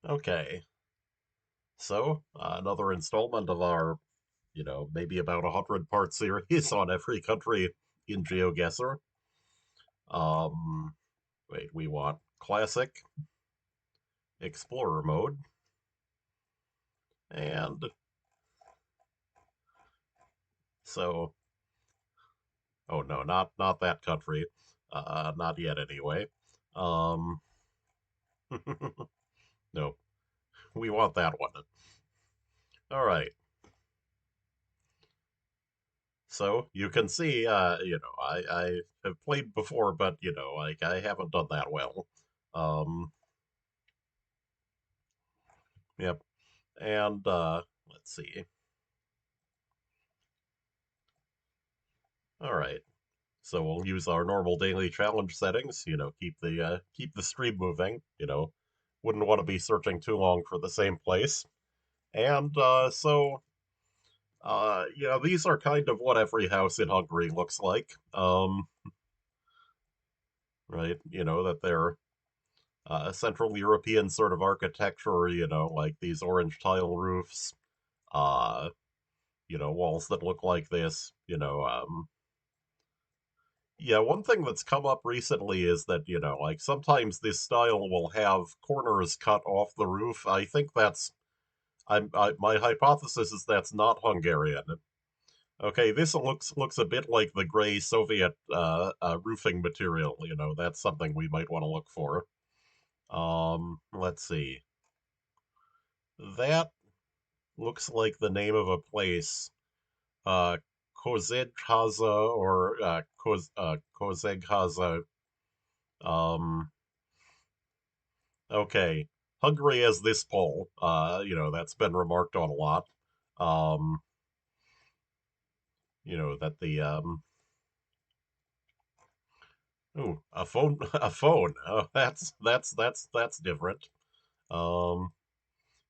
Okay, so another installment of our, maybe about 100-part series on every country in GeoGuessr. Um, Wait, we want classic, explorer mode, and so, oh no, not that country, not yet anyway. Um, no, we want that one. All right. So you can see, I have played before, but like I haven't done that well. Um, yep. And let's see. All right. So we'll use our normal daily challenge settings. Keep the stream moving. Wouldn't want to be searching too long for the same place. And these are kind of what every house in Hungary looks like. Right. That they're Central European sort of architecture. Like these orange tile roofs. Uh, walls that look like this. Yeah, one thing that's come up recently is that, like sometimes this style will have corners cut off the roof. I think my hypothesis is that's not Hungarian. Okay, this looks a bit like the gray Soviet roofing material. That's something we might want to look for. Let's see. That looks like the name of a place. Uh, Kozeghaza or Kozeghaza. Um, Okay. Hungary has this poll. That's been remarked on a lot. Um, that the ooh, a phone a phone. Oh, that's different. Um,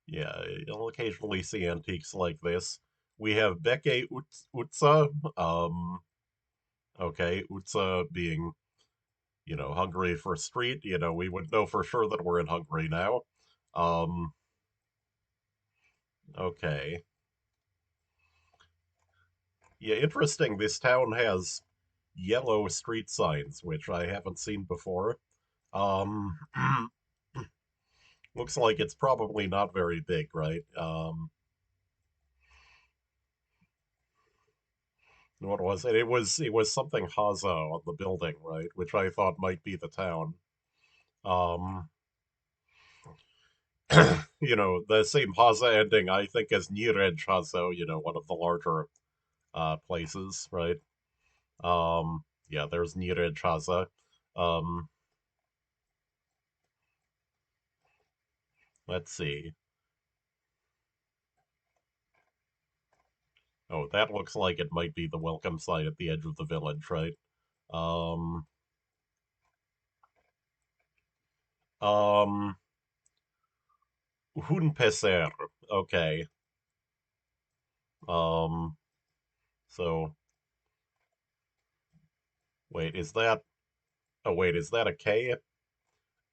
yeah, you'll occasionally see antiques like this. We have Beke Utsa. Okay, Utsa being, Hungary for street. We would know for sure that we're in Hungary now. Um, okay. Yeah, interesting. This town has yellow street signs, which I haven't seen before. Um, Looks like it's probably not very big, right? What was it? It was something Haza on the building, right? Which I thought might be the town. Um, the same Haza ending, I think, as Nirej Hazo, one of the larger places, right? Yeah, there's Nirej Haza. Um, let's see. Oh, that looks like it might be the welcome sign at the edge of the village, right? Um, um, Hunpeser. Okay. Um, so wait, is that? Oh, wait, is that a K?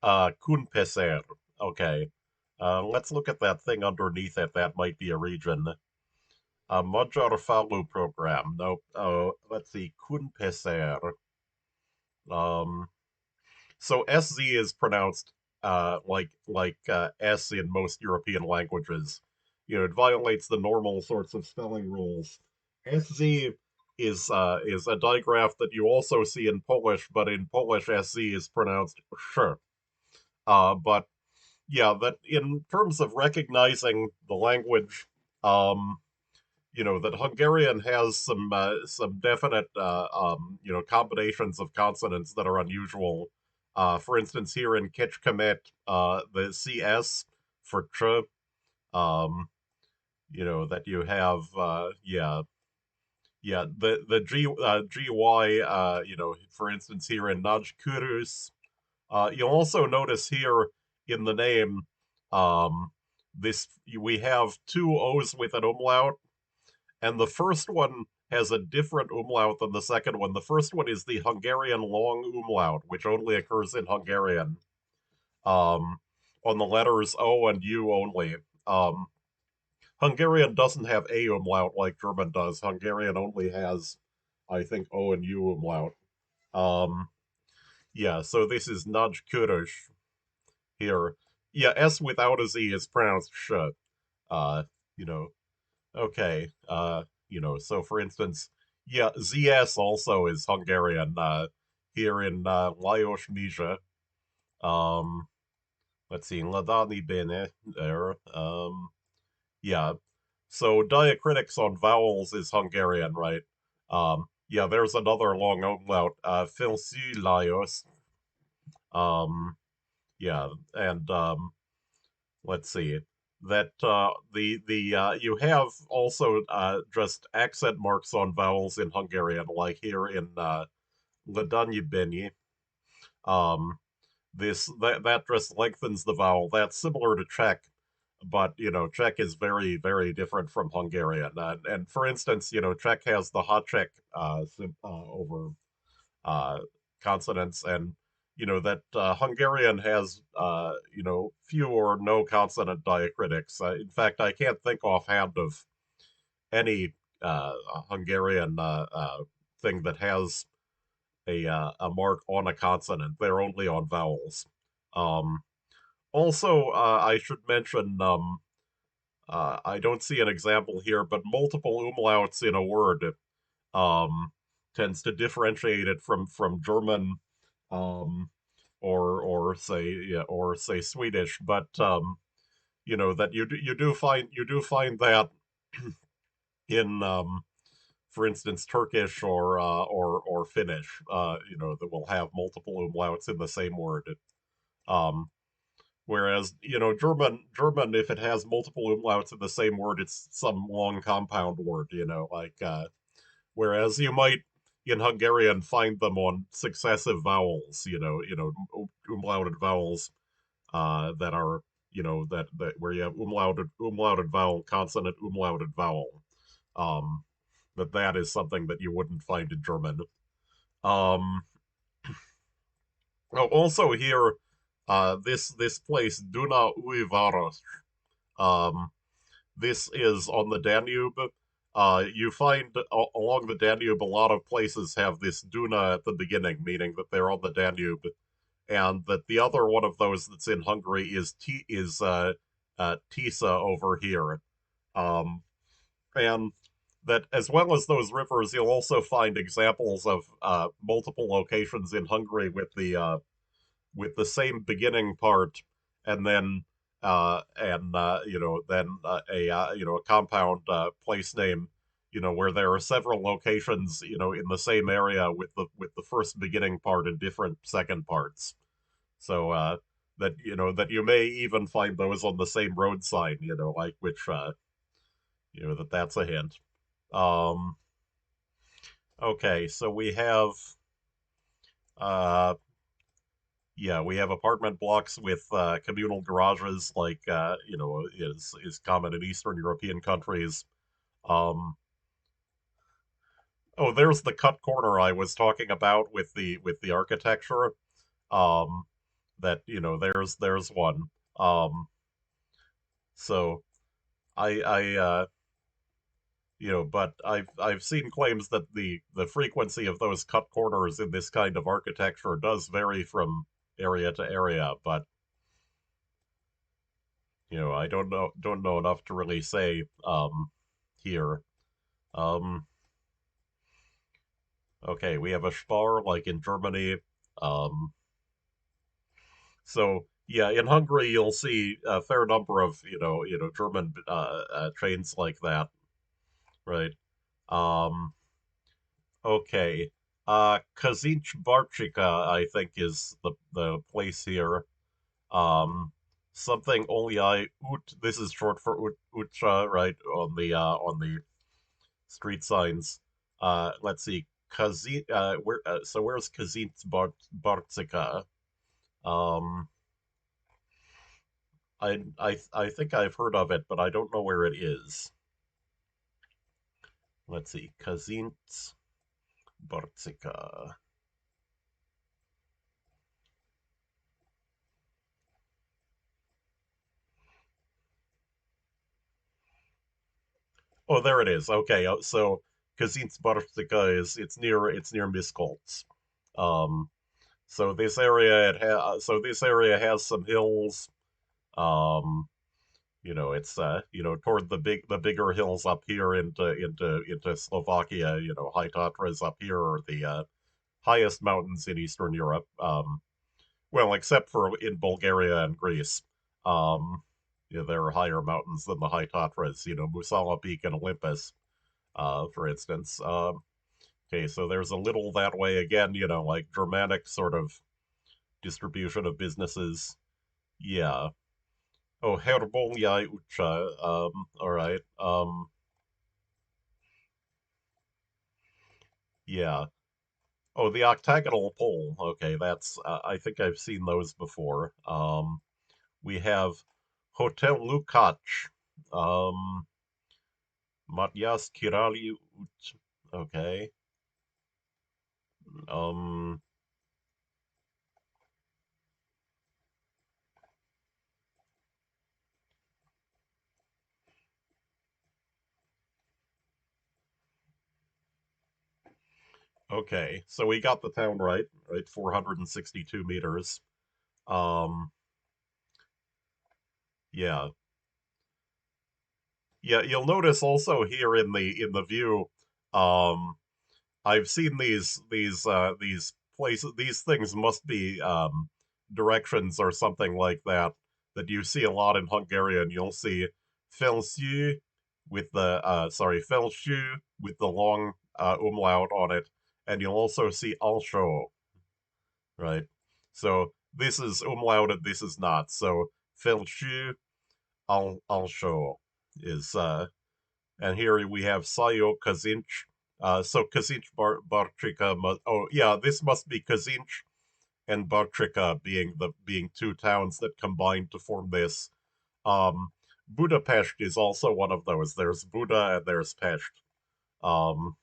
Kunpeser. Okay. Let's look at that thing underneath it. That might be a region. Magyar Falu program. Nope. Oh, let's see. Kunpeser. Um, so SZ is pronounced like S in most European languages. It violates the normal sorts of spelling rules. SZ is a digraph that you also see in Polish, but in Polish SZ is pronounced sh. But yeah, that in terms of recognizing the language, um, that Hungarian has some definite combinations of consonants that are unusual. For instance, here in Kecskemét, the CS for ch, that you have the GY, for instance, here in Nagykurus. You'll also notice here in the name, um, this we have two O's with an umlaut, and the first one has a different umlaut than the second one. The first one is the Hungarian long umlaut, which only occurs in Hungarian. Um, on the letters O and U only. Um, Hungarian doesn't have a umlaut like German does. Hungarian only has, I think, O and U umlaut. Um, yeah, so this is Nagykörös here. Yeah, S without a Z is pronounced sh. Uh, you know, okay. So for instance, yeah, ZS also is Hungarian. Here in Lajos Mija. Um, let's see, Ladani Bene there. Yeah. So diacritics on vowels is Hungarian, right? Yeah, there's another long umlaut, Filsi Lajos. Um, yeah, and let's see. That the you have also just accent marks on vowels in Hungarian, like here in Ladanyibeni. Um, that just lengthens the vowel. That's similar to Czech, but Czech is very very different from Hungarian. And for instance, Czech has the Hachek over uh, consonants, and that Hungarian has few or no consonant diacritics. In fact, I can't think offhand of any Hungarian thing that has a mark on a consonant. They're only on vowels. Um, Also, I should mention, I don't see an example here, but multiple umlauts in a word um, tends to differentiate it from German, um, or say Swedish. But that you do find that in for instance Turkish or Finnish, that will have multiple umlauts in the same word. Um, Whereas, German, if it has multiple umlauts in the same word, it's some long compound word, whereas you might in Hungarian find them on successive vowels, umlauted vowels that are, that where you have umlauted vowel, consonant, umlauted vowel. Um, that is something that you wouldn't find in German. Um, Also here, this place, Duna Uivaros. Um, this is on the Danube. You find along the Danube, a lot of places have this Duna at the beginning, meaning that they're on the Danube, and that the other one of those that's in Hungary is Tisa over here. Um, and that as well as those rivers, you'll also find examples of multiple locations in Hungary with the same beginning part, and then a compound place name, where there are several locations, in the same area with the first beginning part and different second parts. So that you may even find those on the same road sign, like which that's a hint. Um, okay, so we have uh yeah, we have apartment blocks with communal garages, like is common in Eastern European countries. Um, oh, there's the cut corner I was talking about with the architecture. Um, that there's one. Um, so but I've seen claims that the frequency of those cut corners in this kind of architecture does vary from area to area, but I don't know enough to really say here. Um, okay, we have a Spar like in Germany. Um, so yeah, in Hungary you'll see a fair number of German trains like that, right? Um, okay, Kazinch Barchika I think is the place here. Um, Something only I ut. This is short for Utra, right? On the street signs. Let's see, where's Kazint Bartsika? Um, I think I've heard of it, but I don't know where it is. Let's see, Kazint Bartsika. Oh, there it is. Okay, so Kazincbarska is it's near Miskolc. Um, so this area has some hills. Um, it's toward the bigger hills up here into Slovakia. High Tatras up here are the highest mountains in Eastern Europe. Well, except for in Bulgaria and Greece. Um, there are higher mountains than the High Tatras. Musala Peak and Olympus, for instance. Okay, so there's a little that way again. Like Germanic sort of distribution of businesses. Yeah. Oh, Herbolia Ucha. All right. Yeah. Oh, the octagonal pole. Okay, that's. I think I've seen those before. We have Hotel Lukács. Um, Matyas Kirali. Okay. Um. Okay. So we got the town right. Right. 462 meters. Um. Yeah. Yeah. You'll notice also here in the view. Um. I've seen these places. These things must be directions or something like that that you see a lot in Hungarian. You'll see Felső with the Felső with the long umlaut on it, and you'll also see Alsó, right? So this is umlauted, this is not. So Felső Alsó is and here we have Sayo Kazinch. So Kazinch Bartrika. Oh, yeah, this must be Kazinch and Bartrika being two towns that combined to form this. Um, Budapest is also one of those. There's Buda and there's Pest. Um,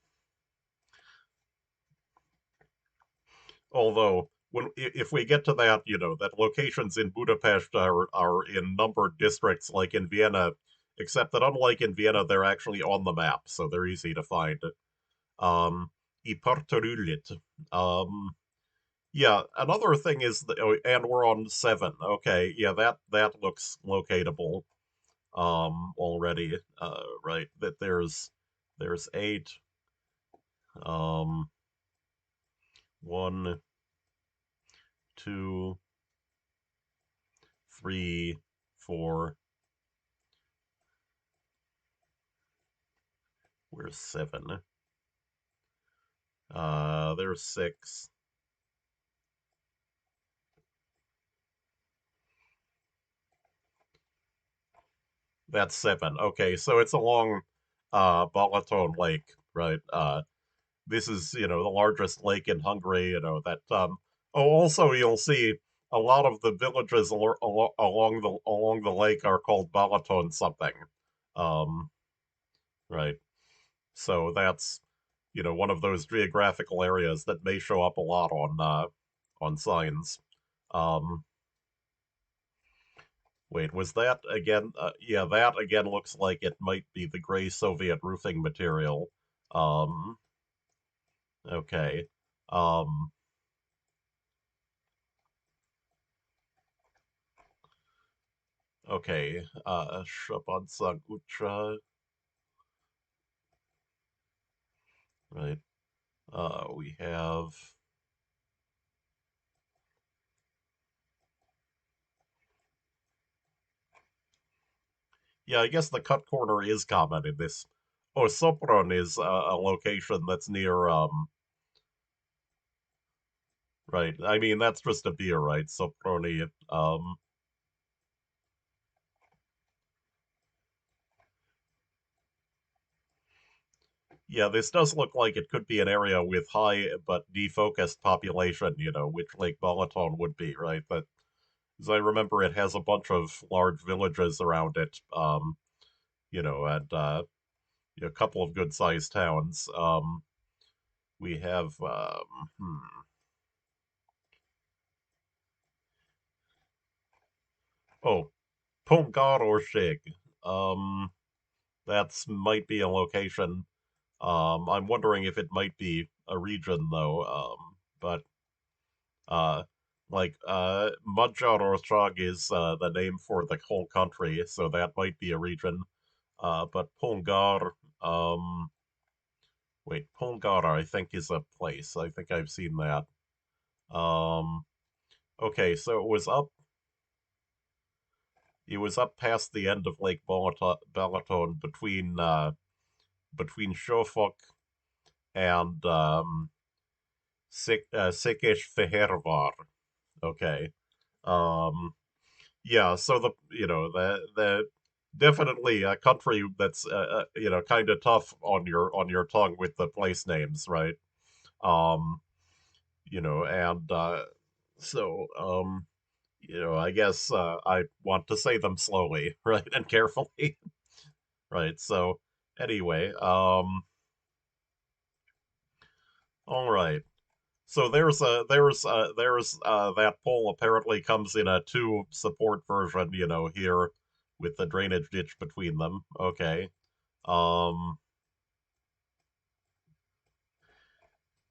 Although when if we get to that, that locations in Budapest are in numbered districts like in Vienna, except that unlike in Vienna, they're actually on the map, so they're easy to find. Um, Ipartorulit. Um, yeah, another thing is that, oh, and we're on seven. Okay, yeah, that looks locatable. Already. Right. That there's eight. Um, one, two, three, four. Where's seven? There's six. That's seven. Okay, so it's along Balaton Lake, right? This is the largest lake in Hungary. That oh, also you'll see a lot of the villages along the lake are called Balaton something. Um, right. So that's one of those geographical areas that may show up a lot on signs. Um, Wait, was that again? Yeah, that again looks like it might be the gray Soviet roofing material. Um, okay. Um, okay. Shabansa Gutra, right? We have. Yeah, I guess the cut corner is common in this. Oh, Sopron is a location that's near. Right. I mean, that's just a beer, right? Soproni. Yeah, this does look like it could be an area with high but defocused population, which Lake Balaton would be, right? But as I remember, it has a bunch of large villages around it, and a couple of good-sized towns. We have, oh, Pongaroshig. Um, That's might be a location. I'm wondering if it might be a region though. But uh, Magyarország is the name for the whole country, so that might be a region. But Polgar, um, wait, Polgar, I think is a place. I think I've seen that. Um, okay, so it was up past the end of Lake Balaton between Shofok and Székesfehérvár. Okay. Um, yeah, so the definitely a country that's kind of tough on your tongue with the place names, right? Um, and so I guess I want to say them slowly, right, and carefully, right? So anyway, all right. So there's that pole apparently comes in a two support version, here with the drainage ditch between them. Okay. Um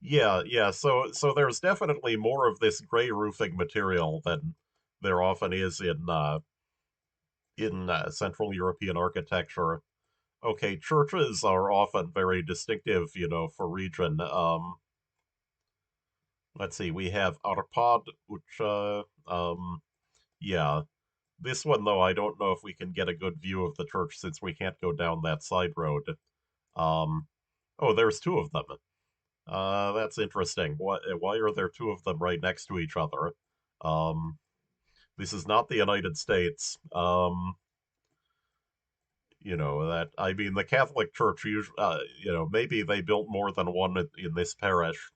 yeah, yeah. So there's definitely more of this gray roofing material than there often is in Central European architecture. Okay, churches are often very distinctive, for region. Let's see, we have Arpad Ucha. Yeah. This one, though, I don't know if we can get a good view of the church since we can't go down that side road. Um, oh, there's two of them. That's interesting. Why are there two of them right next to each other? Um, this is not the United States. That I mean, the Catholic Church usually, maybe they built more than one in this parish.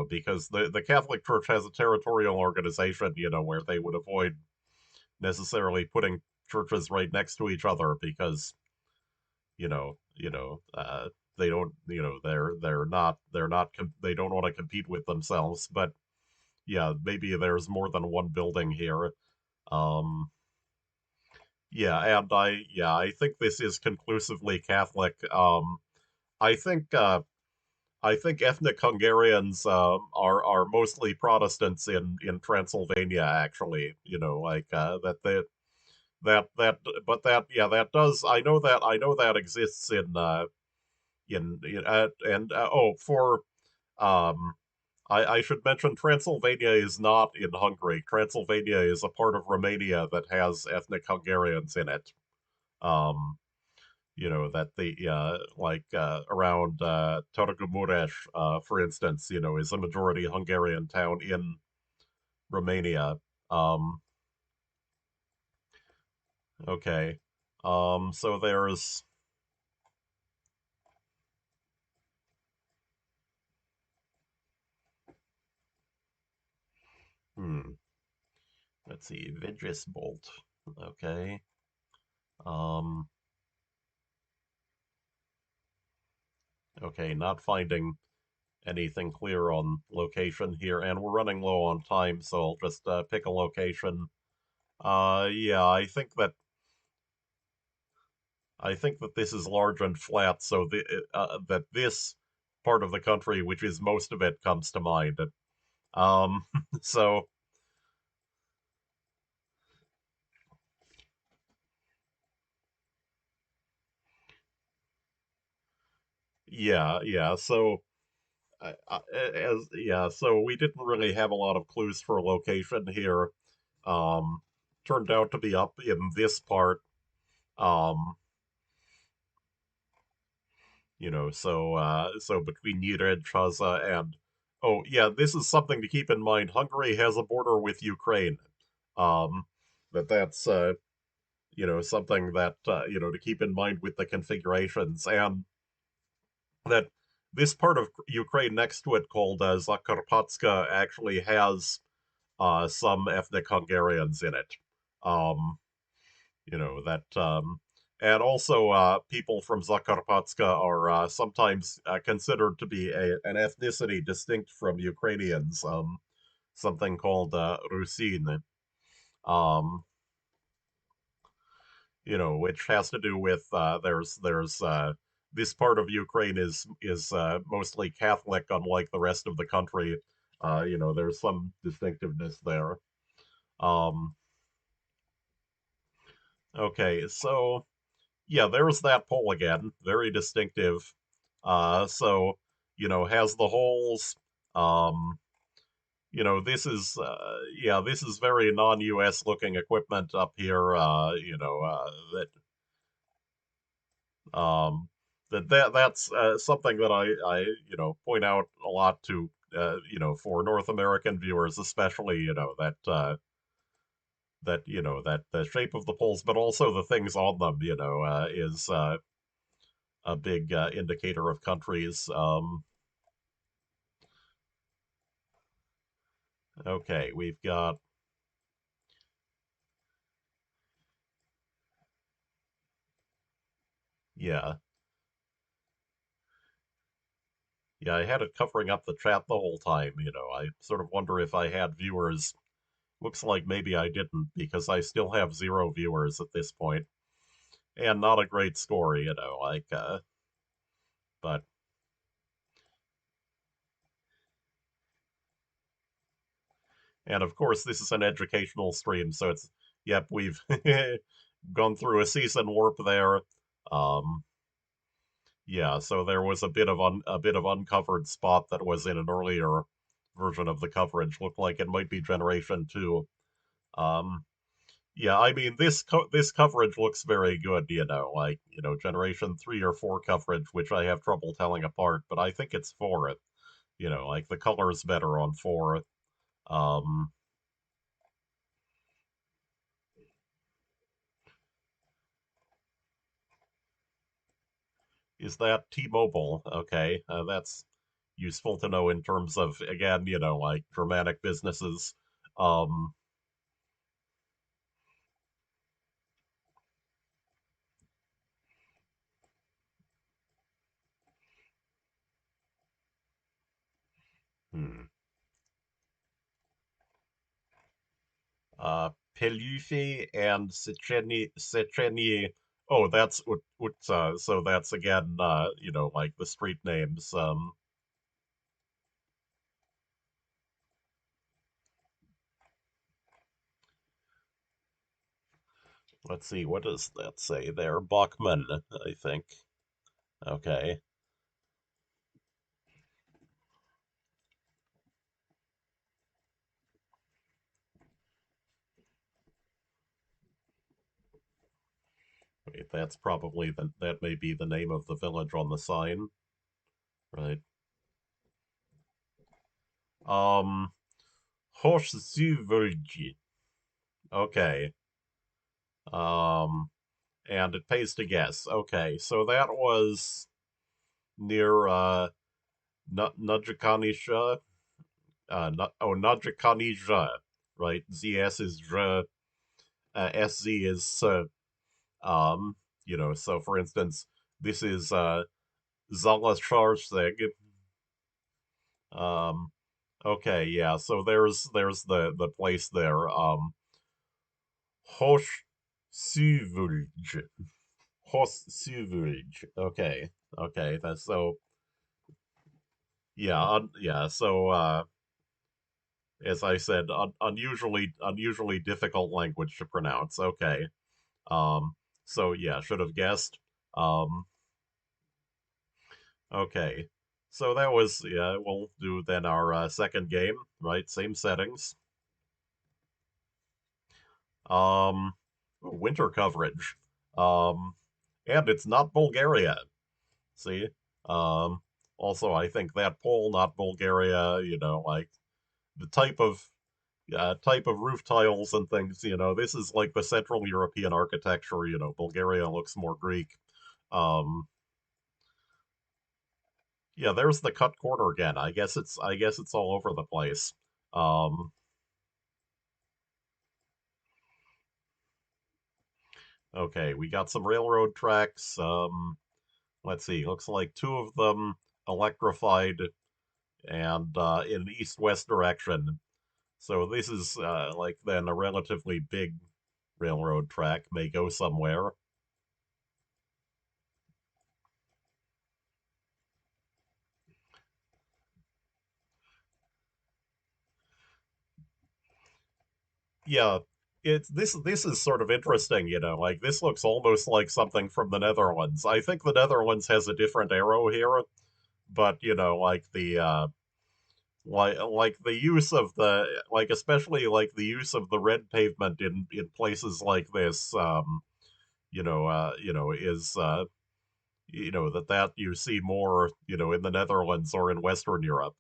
Because the Catholic Church has a territorial organization, where they would avoid necessarily putting churches right next to each other because they don't, they don't want to compete with themselves. But yeah, maybe there's more than one building here. Um, I think this is conclusively Catholic. I think uh, I think ethnic Hungarians are mostly Protestants in Transylvania. Actually, that but that yeah that does I know that exists in and oh for um I should mention Transylvania is not in Hungary. Transylvania is a part of Romania that has ethnic Hungarians in it. Um, that the around Târgu Mureș, for instance, is a majority Hungarian town in Romania. Um, okay. So there's hmm, let's see, Vidris Bolt. Okay. Um, okay, not finding anything clear on location here, and we're running low on time, so I'll just pick a location. Yeah, I think that this is large and flat, so that this part of the country, which is most of it, comes to mind. Um, so yeah, yeah. So so we didn't really have a lot of clues for location here. Um, Turned out to be up in this part. Um, so between Nyíred, Chaza, and oh yeah, this is something to keep in mind. Hungary has a border with Ukraine. Um, that's something that to keep in mind with the configurations, and that this part of Ukraine next to it called Zakarpatska actually has some ethnic Hungarians in it. Um, that and also people from Zakarpatska are sometimes considered to be an ethnicity distinct from Ukrainians, something called Rusin. Um, which has to do with there's this part of Ukraine is mostly Catholic, unlike the rest of the country. There's some distinctiveness there. Um, okay, so yeah, there's that pole again, very distinctive. So has the holes. Um, this is very non-US looking equipment up here. Um, that's something that I point out a lot to for North American viewers, especially that the shape of the poles, but also the things on them, is a big indicator of countries. Okay, we've got yeah, yeah. I had it covering up the chat the whole time. I sort of wonder if I had viewers. Looks like maybe I didn't because I still have 0 viewers at this point, and not a great score, but and of course this is an educational stream, so it's yep, we've gone through a season warp there. Um, yeah, so there was a bit of uncovered spot that was in an earlier version of the coverage. Looked like it might be Generation 2. Um, yeah, I mean this coverage looks very good, Generation 3 or 4 coverage, which I have trouble telling apart, but I think it's 4. Like the color's better on 4. Um, is that T-Mobile? Okay, that's useful to know in terms of again, like Germanic businesses. Um, hmm. Pelufi and Secheni. Oh, that's Utsa. So that's again, like the street names. Let's see, what does that say there? Bachman, I think. Okay. Wait, that's probably that may be the name of the village on the sign, right? Um, Hochzüvelji. Okay. Um, and it pays to guess. Okay, so that was near Nudjakanisha. Nudjakanisha, right? ZS is SZ is um, so for instance, this is Zalacharseg. Um, okay, yeah, so there's the place there. Hosh Suvulj. Hosh Suvulj. Okay. Okay, that's so yeah, yeah, so as I said, unusually difficult language to pronounce. Okay. Um, so yeah, should have guessed. Um, okay. So that was yeah, we'll do then our second game, right? Same settings. Um, winter coverage. Um, and it's not Bulgaria. See? Um, also I think that pole, not Bulgaria, like the type of roof tiles and things, this is like the Central European architecture, Bulgaria looks more Greek. Um, yeah, there's the cut corner again. I guess it's all over the place. Um, okay, we got some railroad tracks. Let's see, looks like 2 of them electrified and in east-west direction. So this is like then a relatively big. railroad track may go somewhere. Yeah, it's this is sort of interesting, like this looks almost like something from the Netherlands. I think the Netherlands has a different arrow here, but like like the use of the like especially like the use of the red pavement in places like this is that you see more in the Netherlands or in Western Europe.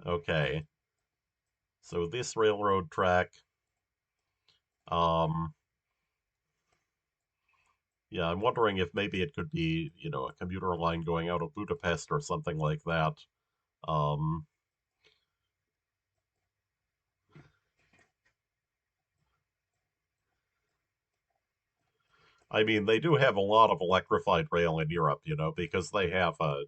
Okay, so this railroad track, um yeah, I'm wondering if maybe it could be a commuter line going out of Budapest or something like that. um I mean, they do have a lot of electrified rail in Europe, because they have a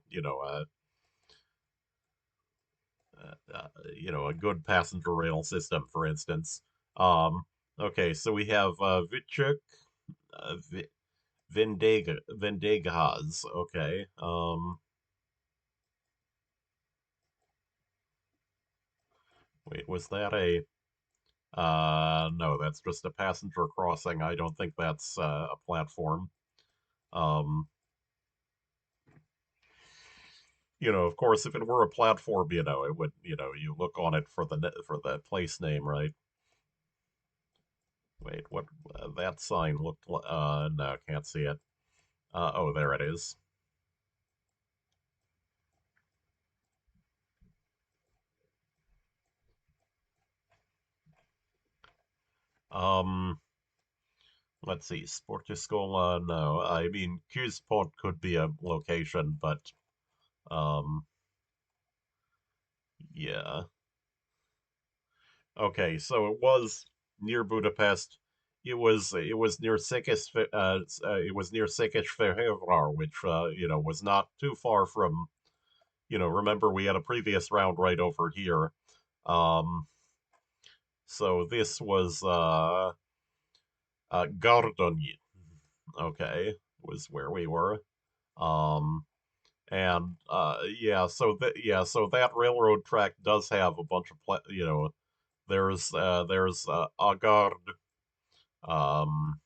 good passenger rail system, for instance. Um, okay, so we have Vitchuk, Vendegas. Okay. Wait, was that a? No, that's just a passenger crossing. I don't think that's a platform. Um, of course, if it were a platform, it would, you look on it for for the place name, right? Wait, what? That sign looked. No, can't see it. Oh, there it is. Um, let's see. Sportiscola. No, I mean Kuzpont could be a location, but um, yeah. Okay, so it was near Budapest. It was near it was near Székesfehérvár, which was not too far from remember we had a previous round right over here. So this was Gardony, okay, was where we were. Um and so that railroad track does have a bunch of there's Agard, um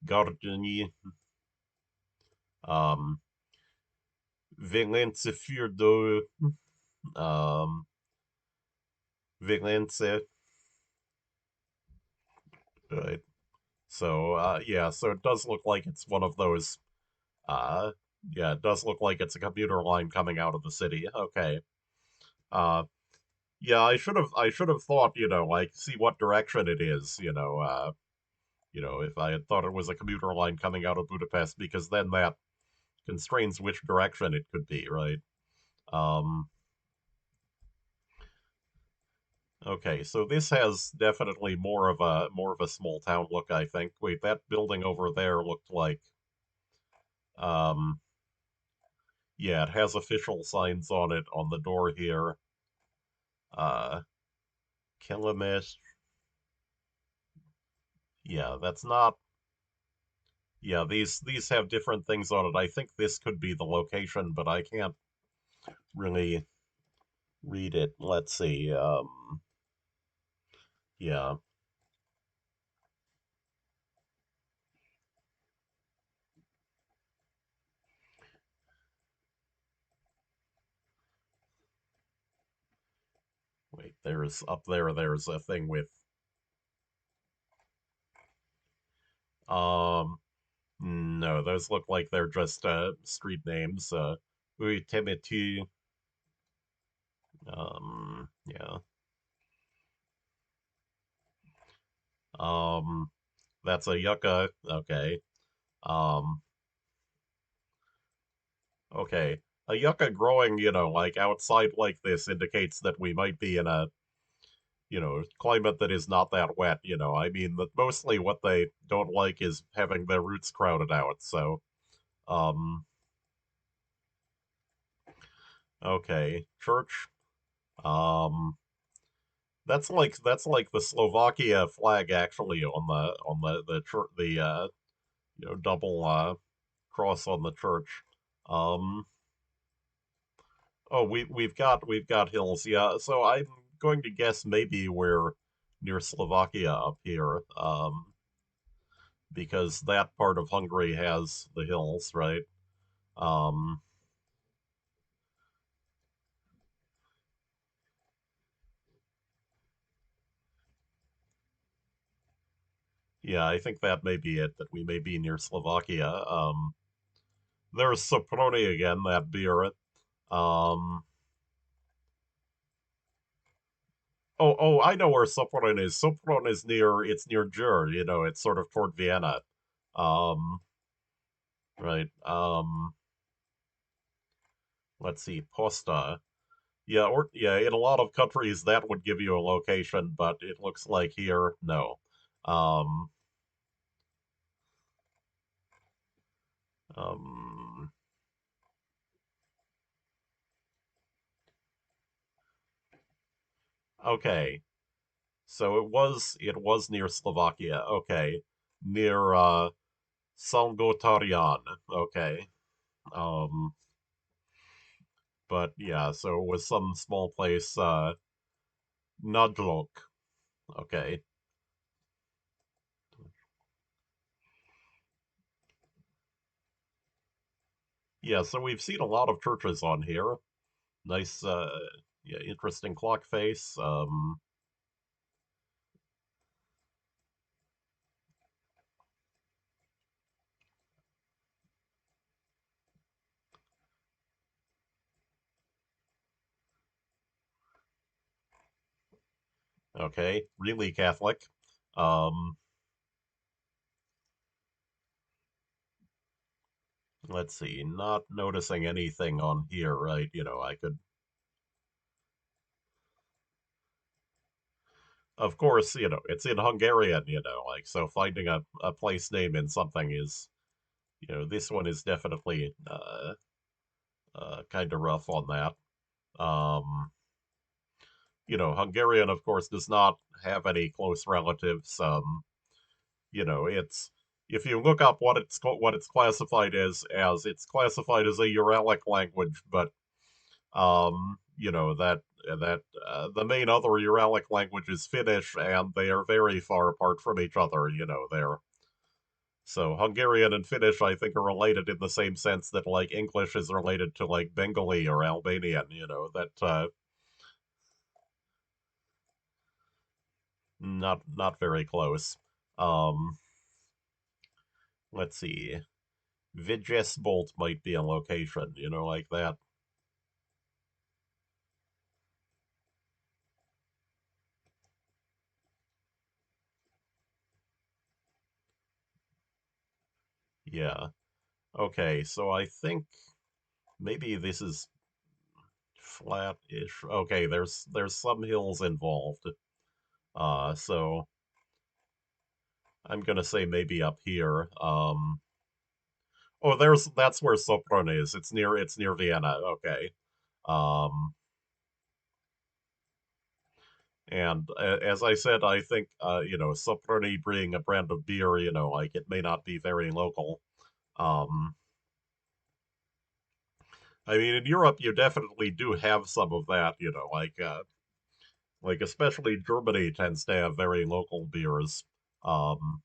Gardeny, um Valence Furdo, um Valence, right? So so it does look like it's one of those. Uh, yeah, it does look like it's a commuter line coming out of the city. Okay. Uh, yeah, I should have thought, like see what direction it is, if I had thought it was a commuter line coming out of Budapest, because then that constrains which direction it could be, right? Um, okay, so this has definitely more of a small town look, I think. Wait, that building over there looked like um yeah, it has official signs on it on the door here. Uh, Kilometer. Yeah, that's not. Yeah, these have different things on it. I think this could be the location, but I can't really read it. Let's see. Yeah. Wait, there's up there. There's a thing with um. No, those look like they're just street names. Uitemeti. Yeah. Um. That's a yucca. Okay. Um. Okay. A yucca growing, like outside like this indicates that we might be in a, climate that is not that wet, I mean, that mostly what they don't like is having their roots crowded out. So, um, okay. Church. Um, that's like the Slovakia flag actually on the double cross on the church. Um, oh, we've got hills. Yeah, so I'm going to guess maybe we're near Slovakia up here, because that part of Hungary has the hills, right? Um, yeah, I think that may be it. That we may be near Slovakia. There's Soproni again, that beer. Um, oh, I know where Sopron is. Sopron is near Jur, it's sort of toward Vienna. Um, right. Let's see, Posta. Yeah, in a lot of countries that would give you a location, but it looks like here, no. Um, um, okay. So it was near Slovakia. Okay. Near Songotarian. Okay. Um, but yeah, so it was some small place, Nadlok. Okay. Yeah, so we've seen a lot of churches on here. Nice, yeah, interesting clock face. Okay, really Catholic. Um, let's see, not noticing anything on here, right? I could, of course, it's in Hungarian, like, so finding a place name in something is, this one is definitely kind of rough on that. Um, Hungarian, of course, does not have any close relatives. It's if you look up what it's classified as it's classified as a Uralic language, but that the main other Uralic language is Finnish, and they are very far apart from each other. They're so Hungarian and Finnish, I think, are related in the same sense that like English is related to like Bengali or Albanian. That not very close. Um, let's see. Vidges Bolt might be a location, like that. Yeah. Okay, so I think maybe this is flat-ish. Okay, there's some hills involved. So I'm gonna say maybe up here. Oh, that's where Sopron is. It's near Vienna. Okay. Um, and as I said, I think Soproni being a brand of beer, like it may not be very local. Um, I mean, in Europe, you definitely do have some of that, like especially Germany tends to have very local beers. Um,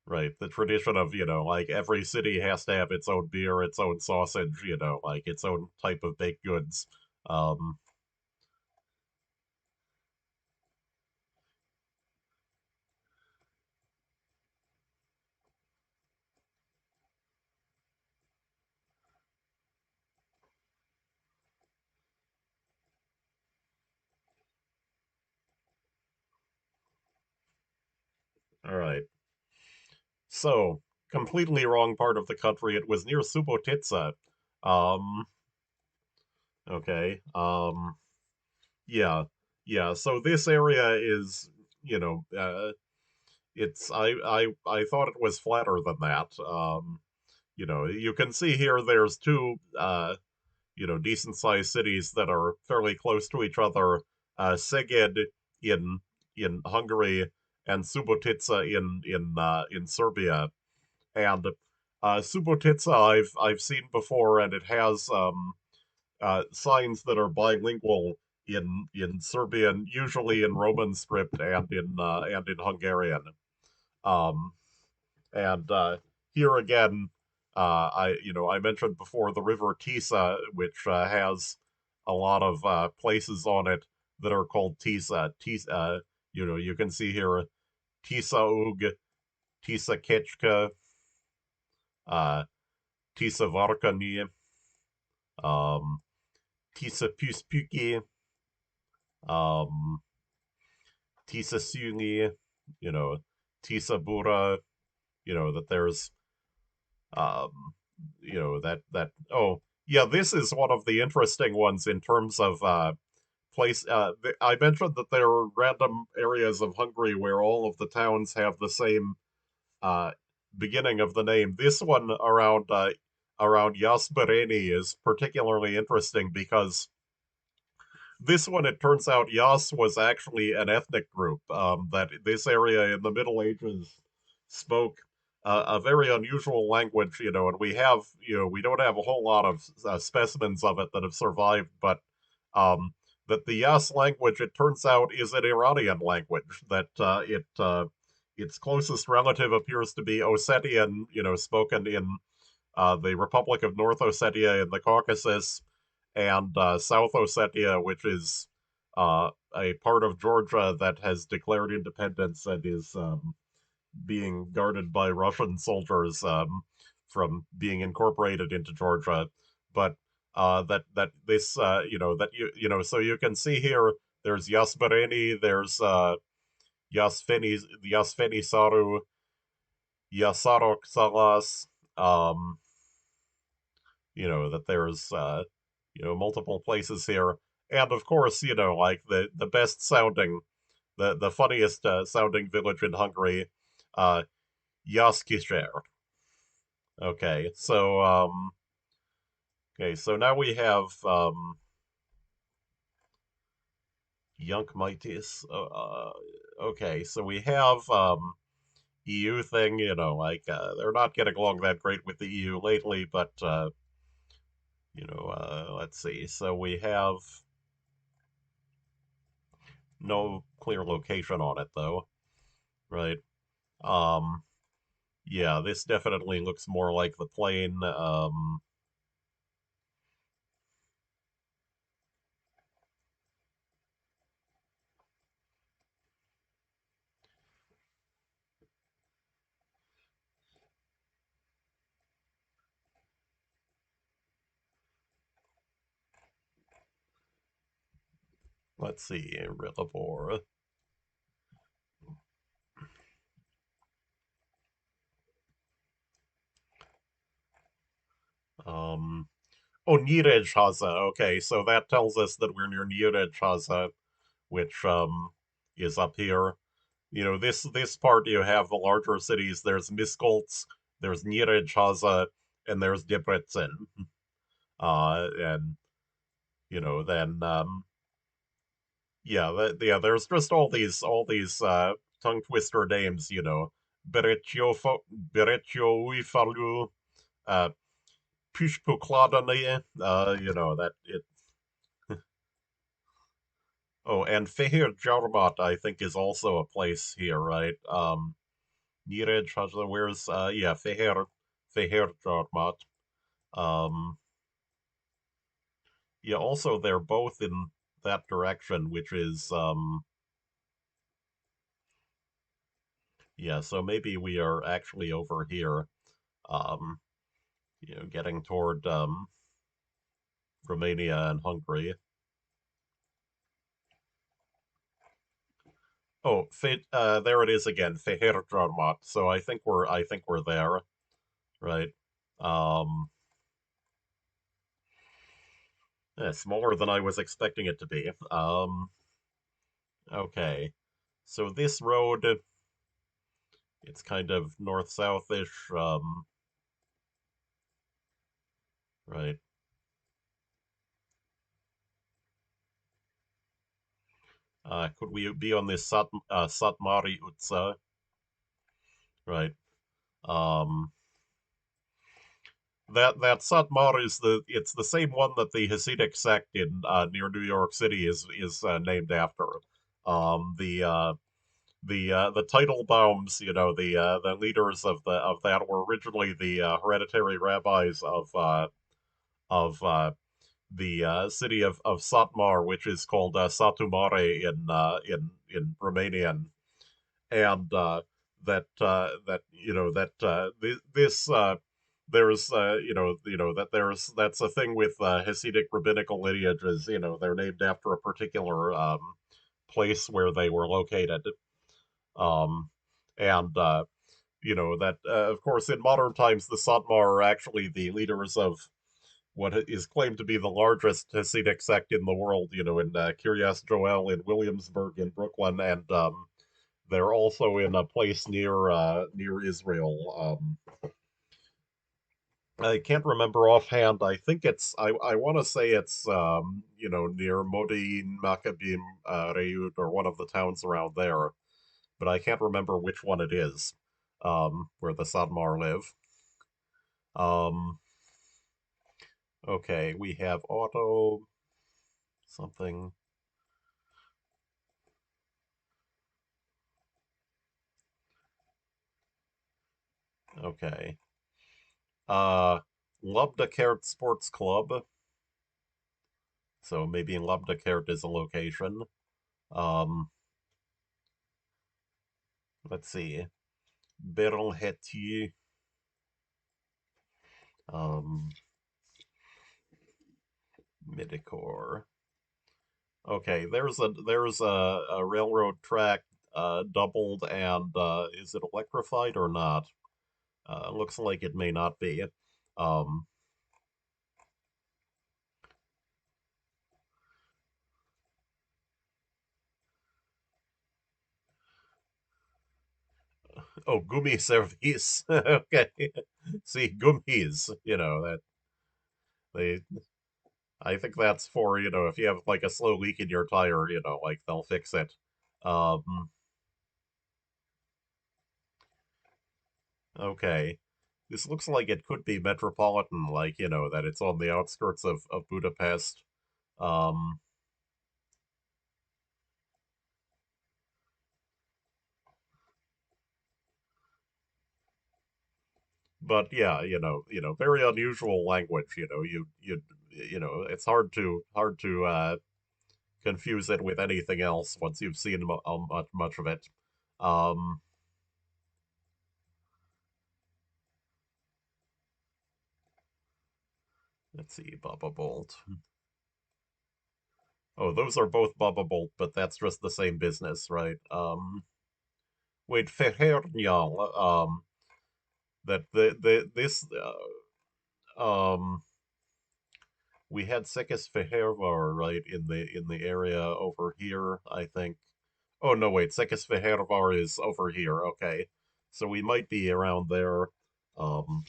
right, the tradition of like every city has to have its own beer, its own sausage, like its own type of baked goods. Um, all right, so completely wrong part of the country. It was near Subotica. Um, okay. Yeah, yeah. So this area is, you know, it's I thought it was flatter than that. You can see here there's two decent sized cities that are fairly close to each other. Szeged in Hungary and Subotica in Serbia. And Subotica I've seen before, and it has signs that are bilingual in Serbian, usually in Roman script and in Hungarian. Um, and here again, I mentioned before the River Tisa, which has a lot of places on it that are called Tisa. Tisa, you can see here Tisa Ug, Tisa Kechka, uh, Tisa Varkani, um, Tisa Puspüki, um, Tisa Suni, you know, Tisa Bura, that there's um, that oh yeah, this is one of the interesting ones in terms of place. I mentioned that there are random areas of Hungary where all of the towns have the same uh, beginning of the name. This one around Jaspereni is particularly interesting because this one, it turns out, Yas was actually an ethnic group that this area in the Middle Ages spoke a very unusual language, and we don't have a whole lot of specimens of it that have survived, but um, that the Yas language, it turns out, is an Iranian language, that its closest relative appears to be Ossetian, spoken in the Republic of North Ossetia in the Caucasus, and South Ossetia, which is a part of Georgia that has declared independence and is being guarded by Russian soldiers from being incorporated into Georgia. But that this that so you can see here there's Yasbareni, there's Yasfeni Saru, Yasarok Salas, um, that there's multiple places here, and of course like the best sounding, the funniest sounding village in Hungary, uh Jaskisher. Okay, so now we have Yunkmitis. Okay, so we have EU thing, like they're not getting along that great with the EU lately, but let's see. So we have no clear location on it though, right? Um, yeah, this definitely looks more like the plane. Let's see, Rilabor. Um, oh, Nyíregyháza. Okay, so that tells us that we're near Nyíregyháza, which is up here. This part you have the larger cities. There's Miskolc, there's Nyíregyháza, and there's Debrecen. And then yeah, there's just all these tongue twister names. Beretio Uifalu, uh, Pishpukladane. That it. Oh, and Fehir Jarmat, I think, is also a place here, right? Nirej Hajla, where's yeah, Fehir Jarmat. Um, yeah, also they're both in that direction, which is yeah, so maybe we are actually over here, um, getting toward Romania and Hungary. Oh, there it is again, Fehérgyarmat. So I think we're there, right? Um, smaller than I was expecting it to be. Okay. So this road, it's kind of north-south-ish, right? Could we be on this Satmari Utsa? Right. Um, that Satmar is the same one that the Hasidic sect in near New York City is named after. The Teitelbaums, the leaders of that were originally the hereditary rabbis of the city of Satmar, which is called Satu Mare in Romanian, and that this there's that that's a thing with Hasidic rabbinical lineages. They're named after a particular place where they were located, um, and that of course in modern times the Satmar are actually the leaders of what is claimed to be the largest Hasidic sect in the world. In Kiryas Joel in Williamsburg in Brooklyn, and they're also in a place near Israel. I can't remember offhand. I think I want to say it's near Modi'in, Maccabim, Reut, or one of the towns around there, but I can't remember which one it is. Where the Sadmar live. Um, okay, we have auto something. Okay. Uh, Lubdakert Sports Club. So maybe Lubdakert is a location. Um, let's see. Berlheti, um, Midicor. Okay, there's a railroad track doubled and is it electrified or not? Looks like it may not be. Um, oh, Gummi Service. Okay. See, gummies, that they I think that's for, if you have like a slow leak in your tire, like they'll fix it. Um, okay. This looks like it could be metropolitan, like, that it's on the outskirts of Budapest. Um, but yeah, very unusual language, it's hard to confuse it with anything else once you've seen much of it. Um, let's see, Baba Bolt. Oh, those are both Baba Bolt, but that's just the same business, right? Wait, Ferhernial, that the this we had Sekis Fehervar, right, in the area over here, I think. Oh no, wait, Sekis Fehervar is over here. Okay, so we might be around there. Um,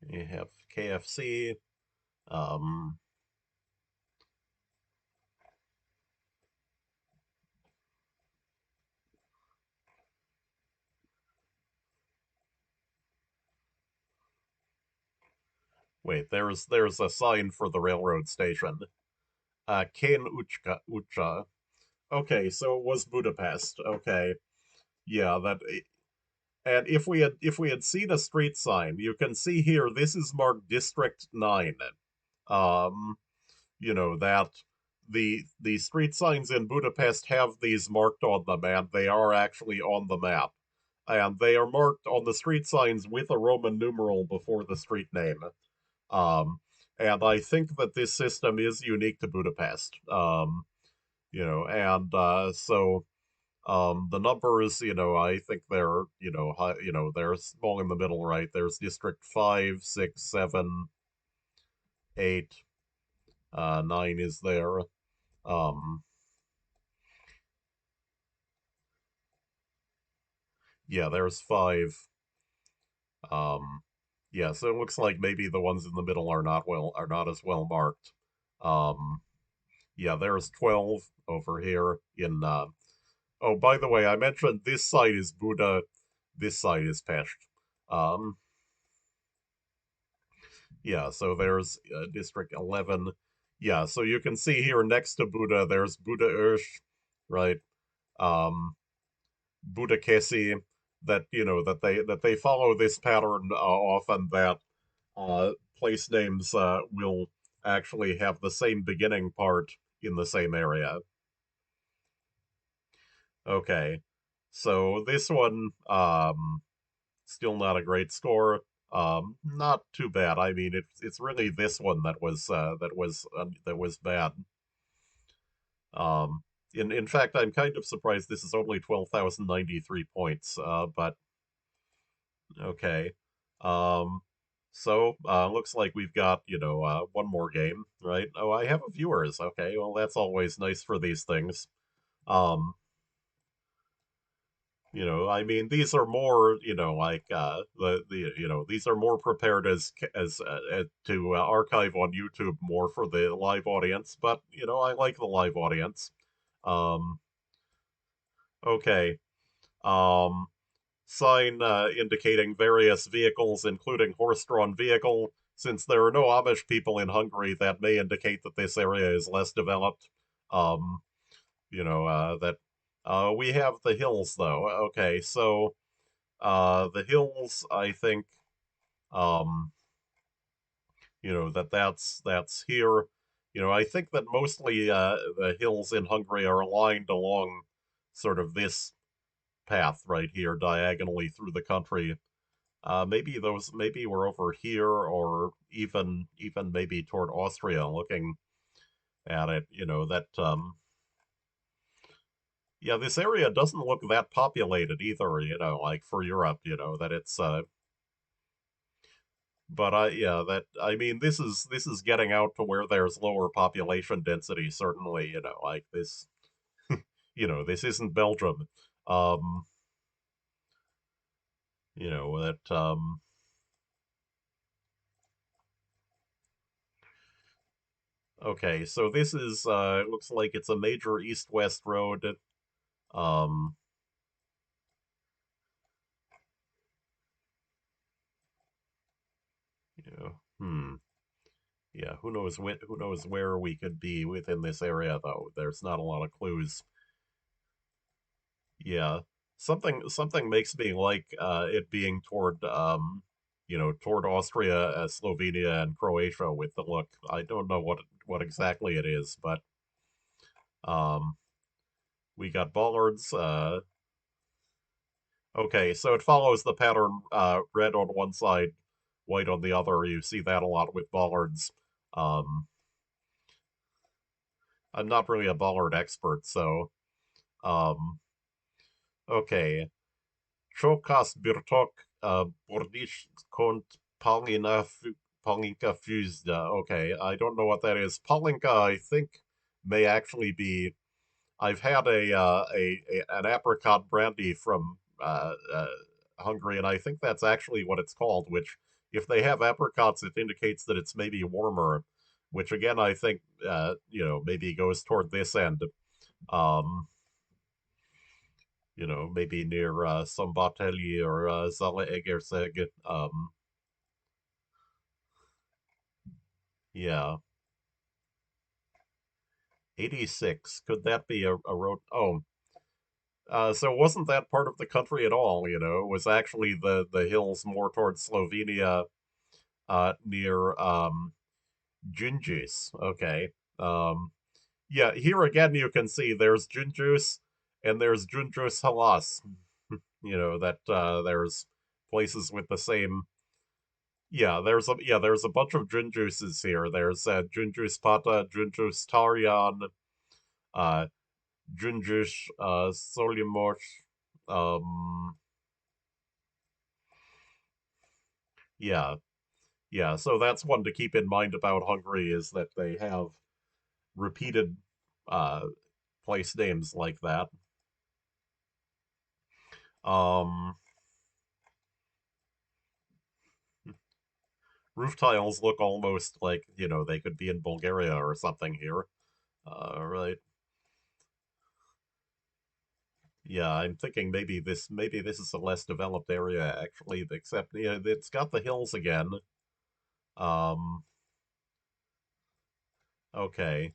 you have KFC. Um, wait, there's a sign for the railroad station. Kane Uchka Ucha. Okay, so it was Budapest. Okay, yeah, that. And if we had seen a street sign, you can see here this is marked District 9. Um, that the street signs in Budapest have these marked on them, and they are actually on the map. And they are marked on the street signs with a Roman numeral before the street name. Um, and I think that this system is unique to Budapest. And so The numbers, I think they're, high, they're small in the middle, right? There's District 5, 6, 7, 8, 9 is there. Um, yeah, there's 5. Um, yeah, so it looks like maybe the ones in the middle are not as well marked. Um, yeah, there's 12 over here in oh, by the way, I mentioned this site is Buda, this site is Pest. Um, yeah, so there's District 11. Yeah, so you can see here next to Buda, there's Buda Ursh, right? Um, Buda Kesi, that that they follow this pattern often, that place names will actually have the same beginning part in the same area. Okay, so this one, still not a great score. Not too bad. I mean, it's really this one that was bad. Um, in fact, I'm kind of surprised this is only 12,093 points. But okay. Um, so looks like we've got one more game, right? Oh, I have viewers. Okay, well that's always nice for these things. Um, I mean, these are more, like these are more prepared as to archive on YouTube more for the live audience, but I like the live audience. Um, okay. Um, Sign indicating various vehicles, including horse-drawn vehicle. Since there are no Amish people in Hungary, that may indicate that this area is less developed. Um, that we have the hills though. Okay, so the hills, I think, um, that's here. I think that mostly the hills in Hungary are aligned along sort of this path right here, diagonally through the country. Maybe we're over here, or even maybe toward Austria, looking at it. That yeah, this area doesn't look that populated either. Like for Europe, that it's but yeah, that I mean, this is getting out to where there's lower population density, certainly, like this, this isn't Belgium. Um, that okay, so this is looks like it's a major east-west road. Um, hmm. Yeah, who knows where we could be within this area though. There's not a lot of clues. Yeah. Something makes me like it being toward Austria, Slovenia, and Croatia with the look. I don't know what exactly it is, but um we got bollards. Okay, so it follows the pattern, red on one side, white on the other. You see that a lot with bollards. Um I'm not really a bollard expert, so um okay. Chokas Birtok Bordish Kont Palinka Fusda. Okay, I don't know what that is. Palinka, I think, may actually be. I've had an apricot brandy from Hungary, and I think that's actually what it's called. Which, if they have apricots, it indicates that it's maybe warmer. Which again, I think maybe goes toward this end. Um, maybe near Szombathely or Zalaegerszeg. Yeah, 86. Could that be a road? Oh, so wasn't that part of the country at all? It was actually the hills more towards Slovenia, near Gingis. Okay. Um, yeah, here again you can see there's Ginjus and there's Junjus Halas. That there's places with the same. Yeah, there's a bunch of Jun juices here. There's Jun Juice Pata, Jun Juice Tarian. Uh, Junjish, Solimosh. Um, yeah, yeah. So that's one to keep in mind about Hungary is that they have repeated uh, place names like that. Um, Roof tiles look almost like, they could be in Bulgaria or something here. Right. Yeah, I'm thinking maybe this is a less developed area actually, except it's got the hills again. Um, okay.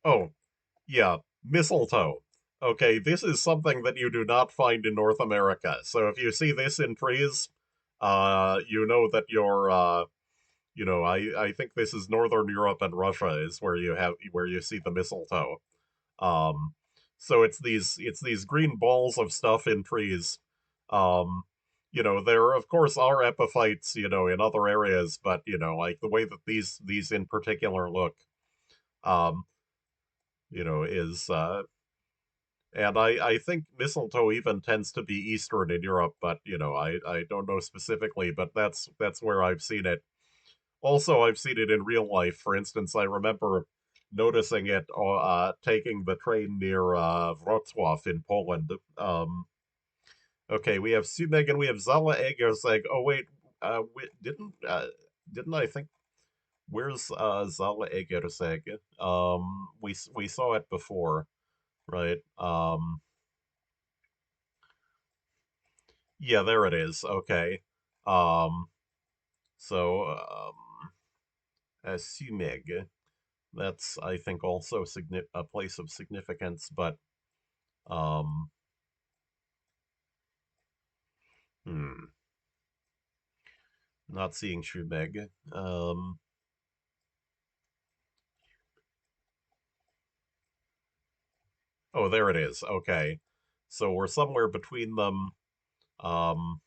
Oh, yeah, mistletoe. Okay, this is something that you do not find in North America. So if you see this in trees, you know that I think this is Northern Europe and Russia is where you see the mistletoe. Um, so it's these green balls of stuff in trees. Um, there of course are epiphytes, in other areas, but like the way that these in particular look, um, is and I think mistletoe even tends to be Eastern in Europe, but I don't know specifically, but that's where I've seen it. Also, I've seen it in real life. For instance, I remember noticing it taking the train near Wrocław in Poland. Okay, we have Sumeg and we have Zala Egerseg. Oh wait, didn't I think where's Zala Egerseg? We saw it before, right? Yeah, there it is. Okay. Um, so Sumeg. That's I think also a place of significance, but um, hmm, not seeing Sumeg. Oh, there it is. Okay, so we're somewhere between them. Um,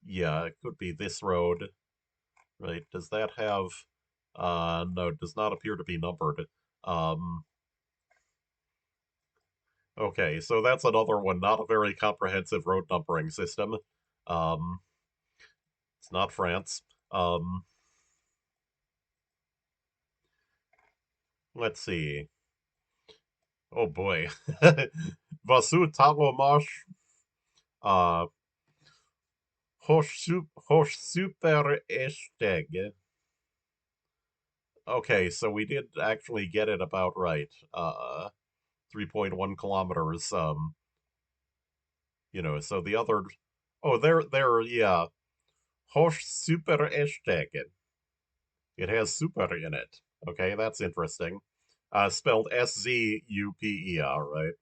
yeah, it could be this road, right? Does that have? No, it does not appear to be numbered. Um, okay, so that's another one. Not a very comprehensive road numbering system. Um, it's not France. Um, let's see. Oh boy. Vasu Talomash, uh, Hosh Super Eshteg. Okay, so we did actually get it about right. 3.1 kilometers. So the other, oh, yeah. Hosh Super Eshteg. It has super in it. Okay, that's interesting. Spelled Szuper, right?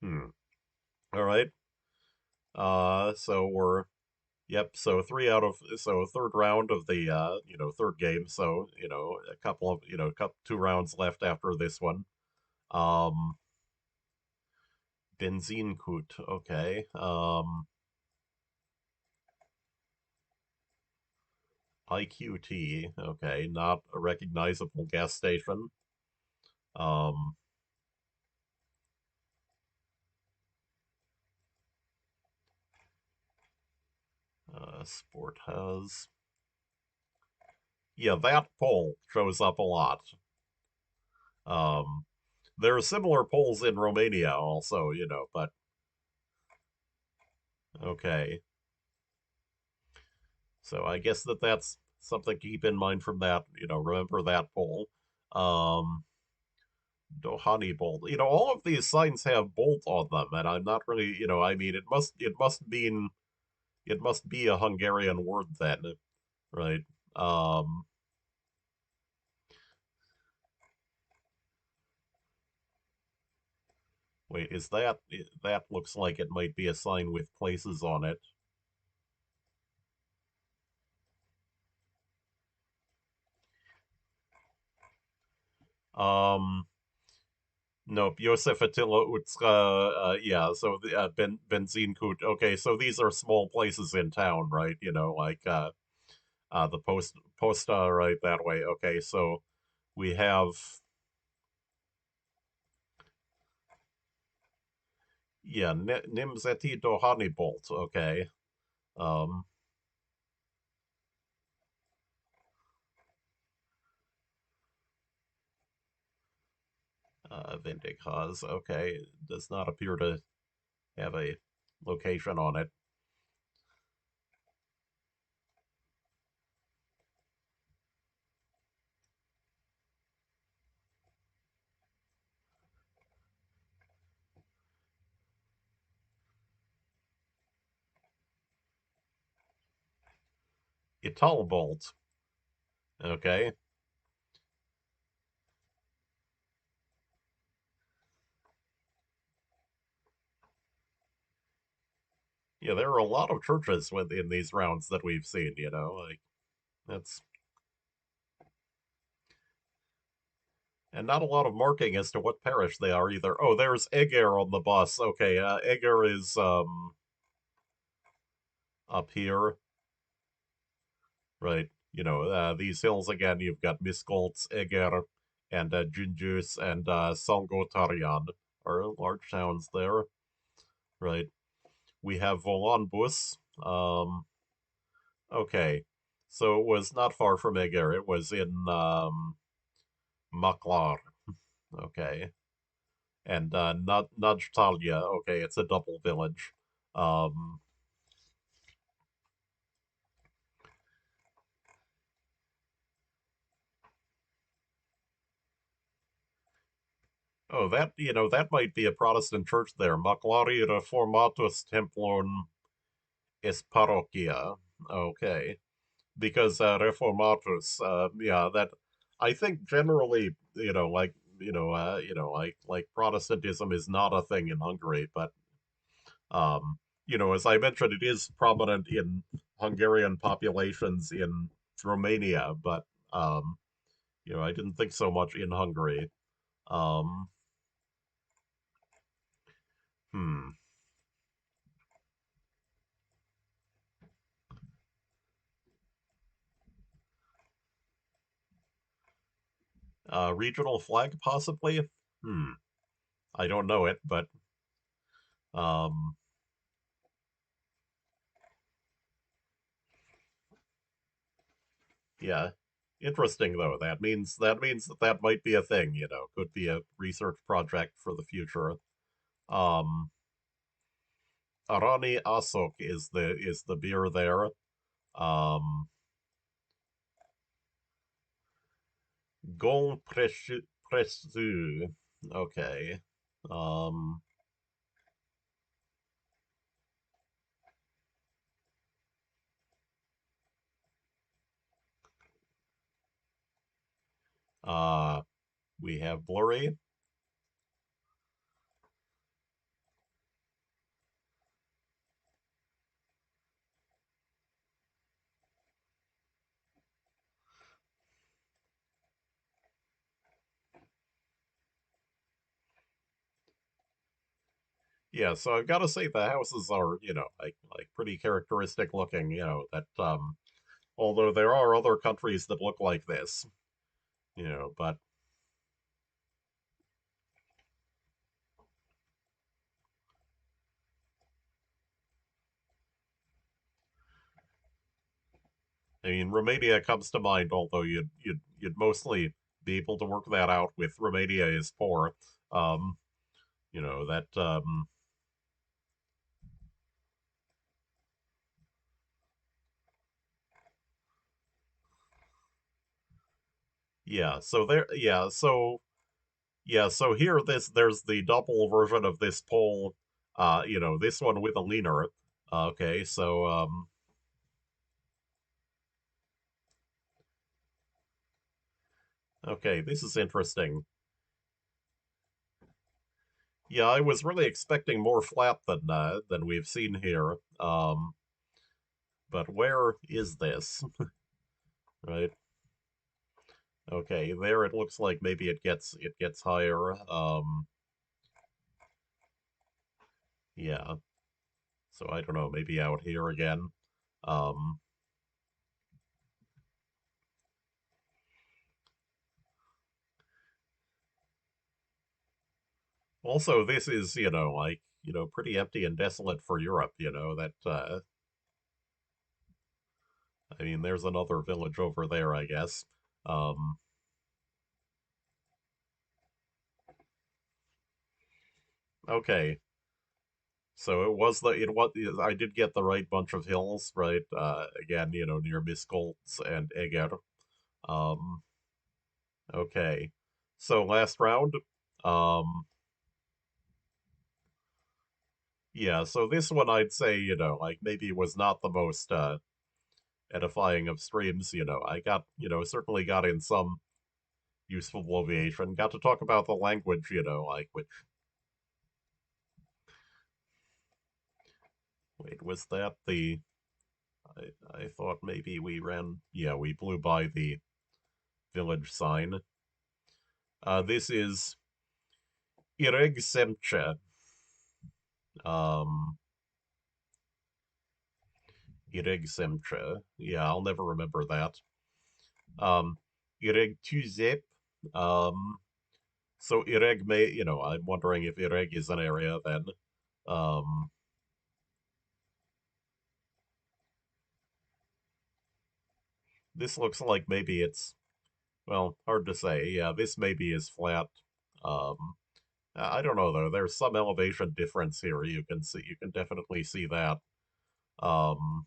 Hmm. All right. So we're Yep. So third round of the third game. So a couple of 2 rounds left after this one. Um, Benzinkut. Okay. IQT. Okay. Not a recognizable gas station. Um, Sport has. Yeah, that poll shows up a lot. Um, there are similar polls in Romania also. But okay. So I guess that's something to keep in mind from that. Remember that poll. Um, Dohani bolt. All of these signs have bolt on them, and I'm not really, I mean, it must be a Hungarian word then, right? Um, Wait, is that that looks like it might be a sign with places on it. Um, nope, Josef Attila Utzka, yeah, so the Benzinkut. Okay, so these are small places in town, right? You know, like the posta right that way. Okay, so we have yeah, Nimzeti Dohanibolt. Okay. Um Vindic okay. Does not appear to have a location on it. Italbolt. Okay. Yeah, there are a lot of churches within these rounds that we've seen, you know, like that's and not a lot of marking as to what parish they are either. Oh, there's Eger on the bus. Okay, Eger is up here, right? You know, these hills again. You've got Miskolc, Eger, and Gingis and Songotarian are large towns there, right? We have Volanbus. Okay, so it was not far from Eger. It was in Maklar. Okay, and Najtalia. Okay, it's a double village. Um, oh, that you know that might be a Protestant church there. Maclari Reformatus Templum is Parochia. Okay, because Reformatus, yeah, that I think generally, like Protestantism is not a thing in Hungary, but as I mentioned, it is prominent in Hungarian populations in Romania, but I didn't think so much in Hungary. Um, hmm. Regional flag, possibly? Hmm. I don't know it, but um, yeah. Interesting though. That might be a thing. Could be a research project for the future. Um, Arani Asok is the beer there. Um, Gon Presu. Okay. Um, uh, we have Blurry. Yeah, so I've got to say the houses are, like pretty characteristic looking, that although there are other countries that look like this, but I mean Romania comes to mind, although you'd mostly be able to work that out with Romania is poor. Um, that yeah, so there so here there's the double version of this pole, this one with a leaner. Okay, so okay, this is interesting. Yeah, I was really expecting more flat than we've seen here. But where is this? Right? Okay, there it looks like maybe it gets higher. Yeah. So I don't know, maybe out here again. Um, Also, this is, like, pretty empty and desolate for Europe, that I mean, there's another village over there, I guess. Um, okay. So I did get the right bunch of hills, right? Again, near Miskolc and Eger. Um, okay. So last round. Um, yeah, so this one I'd say, like maybe was not the most edifying of streams, I got, certainly got in some useful aviation. Got to talk about the language, like which wait, was that the I thought maybe we ran yeah, we blew by the village sign. This is Ireg Semche. Um Ireg Semche. Yeah, I'll never remember that. Ireg Tuzep. Um so Ireg may, I'm wondering if Ireg is an area then. Um this looks like maybe it's well, hard to say. Yeah, this maybe is flat. Um I don't know though. There's some elevation difference here. You can definitely see that. Um,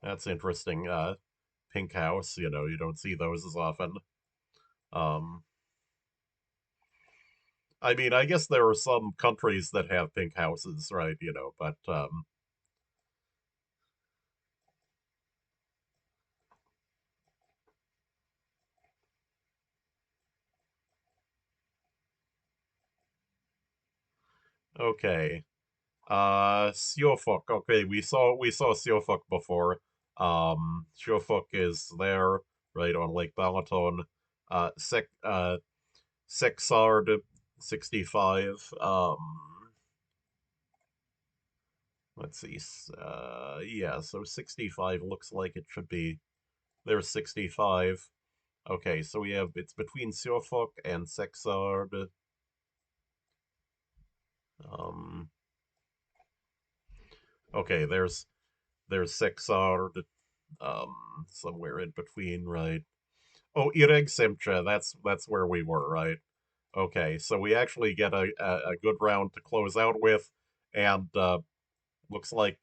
that's interesting. Pink house. You don't see those as often. Um, I mean, I guess there are some countries that have pink houses, right? But okay. Siofok. Okay, we saw Siofok before. Siofok is there, right on Lake Balaton. Sexard 65. Let's see. Yeah, so 65 looks like it should be. There's 65. Okay, so we have it's between Suffolk and Sexard. Um, okay, there's Sexard. Somewhere in between, right? Oh, Ireg Simcha. That's where we were, right? Okay, so we actually get a good round to close out with, and looks like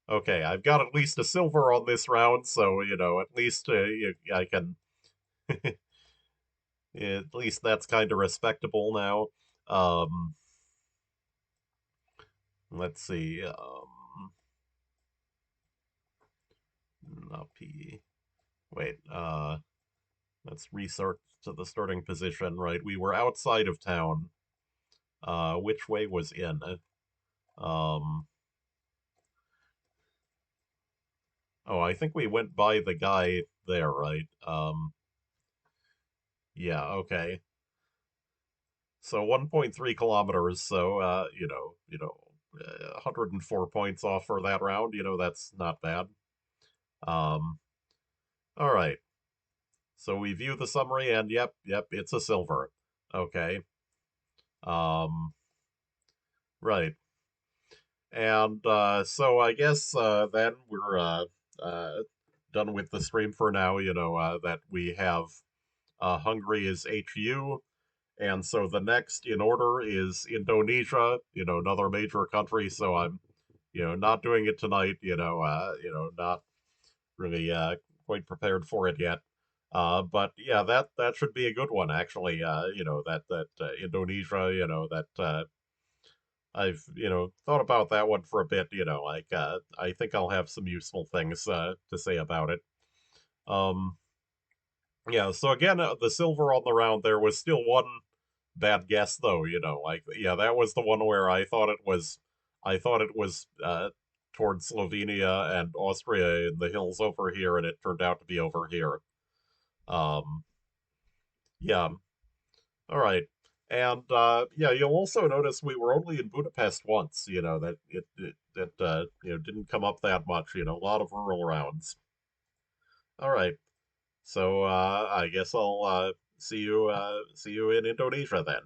okay, I've got at least a silver on this round, so at least I can at least that's kind of respectable now. Um, let's see. Not P. Wait. Let's restart to the starting position. Right, we were outside of town. Which way was in? Um. Oh, I think we went by the guy there, right? Yeah. Okay. So 1.3 kilometers. So 104 points off for that round. That's not bad. Um, all right. So we view the summary, and yep, it's a silver. Okay. Um, right. And so I guess then we're uh, done with the stream for now. That we have Hungary is HU. And so the next in order is Indonesia, another major country. So I'm, not doing it tonight, not really quite prepared for it yet. But yeah, that should be a good one actually. That Indonesia, that I've thought about that one for a bit. Like I think I'll have some useful things to say about it. Um, yeah. So again, the silver on the round there was still one. bad guess though, like yeah, that was the one where I thought it was towards Slovenia and Austria in the hills over here, and it turned out to be over here. Um, yeah, all right. And yeah, you'll also notice we were only in Budapest once, that didn't come up that much, a lot of rural rounds. All right. So I guess I'll see you in Indonesia then.